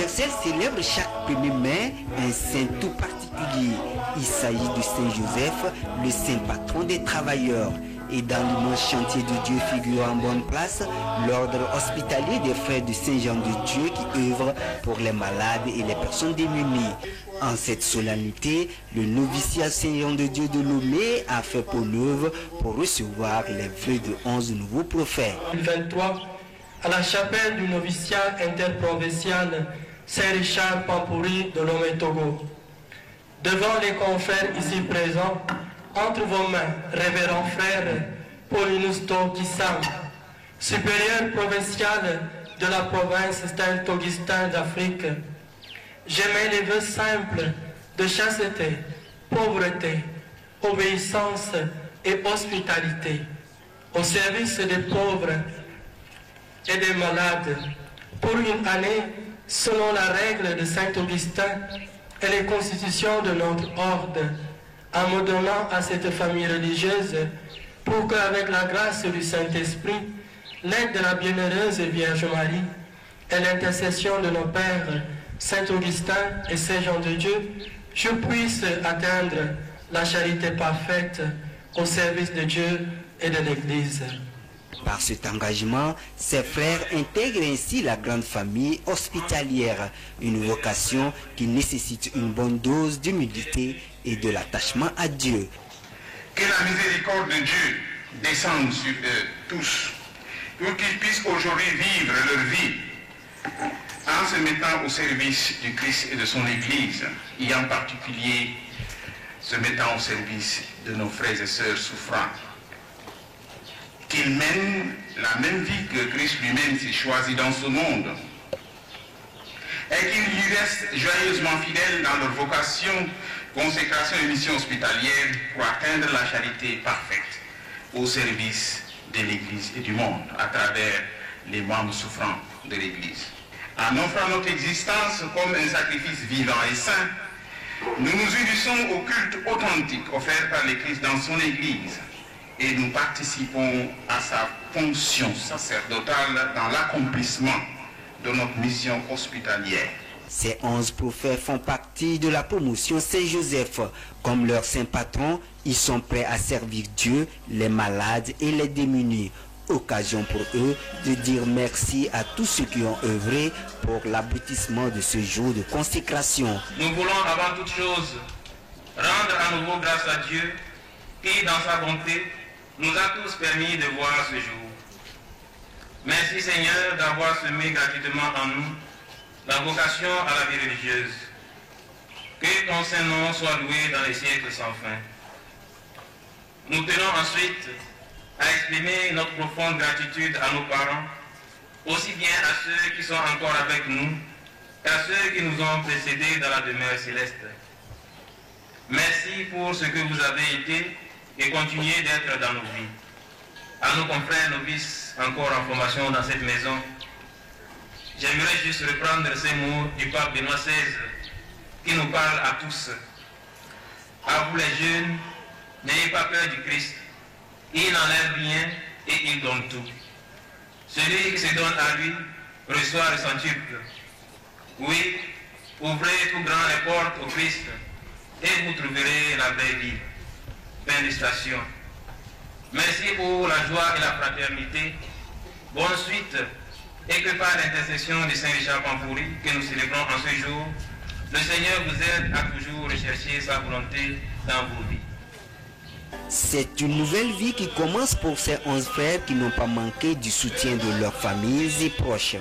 universel célèbre chaque 1er mai un saint tout particulier. Il s'agit de Saint Joseph, le saint patron des travailleurs. Et dans l'immense chantier de Dieu figure en bonne place l'ordre hospitalier des frères de Saint-Jean de Dieu qui œuvrent pour les malades et les personnes démunies. En cette solennité, le noviciat Saint-Jean de Dieu de Lomé a fait peau neuve pour recevoir les vœux de 11 nouveaux prophètes. 2023, à la chapelle du noviciat interprovincial Saint-Richard Pampouri de Lomé Togo. Devant les confrères ici présents, entre vos mains, révérend frère Paulinus Tokissam, supérieur provincial de la province Saint-Augustin d'Afrique, j'émets les vœux simples de chasteté, pauvreté, obéissance et hospitalité, au service des pauvres et des malades, pour une année selon la règle de Saint-Augustin et les constitutions de notre ordre, en me donnant à cette famille religieuse pour qu'avec la grâce du Saint-Esprit, l'aide de la bienheureuse Vierge Marie et l'intercession de nos pères Saint-Augustin et Saint-Jean de Dieu, je puisse atteindre la charité parfaite au service de Dieu et de l'Église. Par cet engagement, ses frères intègrent ainsi la grande famille hospitalière, une vocation qui nécessite une bonne dose d'humilité et de l'attachement à Dieu. Que la miséricorde de Dieu descende sur eux tous, pour qu'ils puissent aujourd'hui vivre leur vie en se mettant au service du Christ et de son Église, et en particulier se mettant au service de nos frères et sœurs souffrants. Qu'ils mènent la même vie que Christ lui-même s'est choisi dans ce monde, et qu'ils lui restent joyeusement fidèles dans leur vocation, consécration et mission hospitalière pour atteindre la charité parfaite au service de l'Église et du monde à travers les membres souffrants de l'Église. En offrant notre existence comme un sacrifice vivant et saint, nous nous unissons au culte authentique offert par le Christ dans son Église et nous participons à sa fonction sacerdotale dans l'accomplissement de notre mission hospitalière. Ces 11 prophètes font partie de la promotion Saint-Joseph. Comme leur saint patron, ils sont prêts à servir Dieu, les malades et les démunis. Occasion pour eux de dire merci à tous ceux qui ont œuvré pour l'aboutissement de ce jour de consécration. Nous voulons avant toute chose rendre à nouveau grâce à Dieu qui, dans sa bonté, nous a tous permis de voir ce jour. Merci Seigneur d'avoir semé gratuitement en nous la vocation à la vie religieuse. Que ton saint nom soit loué dans les siècles sans fin. Nous tenons ensuite à exprimer notre profonde gratitude à nos parents, aussi bien à ceux qui sont encore avec nous qu'à ceux qui nous ont précédés dans la demeure céleste. Merci pour ce que vous avez été et continuez d'être dans nos vies. À nos confrères novices encore en formation dans cette maison, j'aimerais juste reprendre ces mots du pape Benoît XVI qui nous parle à tous. À vous les jeunes, n'ayez pas peur du Christ. Il n'enlève rien et il donne tout. Celui qui se donne à lui reçoit le centuple. Oui, ouvrez tout grand les portes au Christ et vous trouverez la vraie vie. Fin de citation. Merci pour la joie et la fraternité. Bonne suite et que par l'intercession de Saint Richard Pampouri que nous célébrons en ce jour, le Seigneur vous aide à toujours rechercher sa volonté dans vos vies. C'est une nouvelle vie qui commence pour ces 11 frères qui n'ont pas manqué du soutien de leurs familles et proches.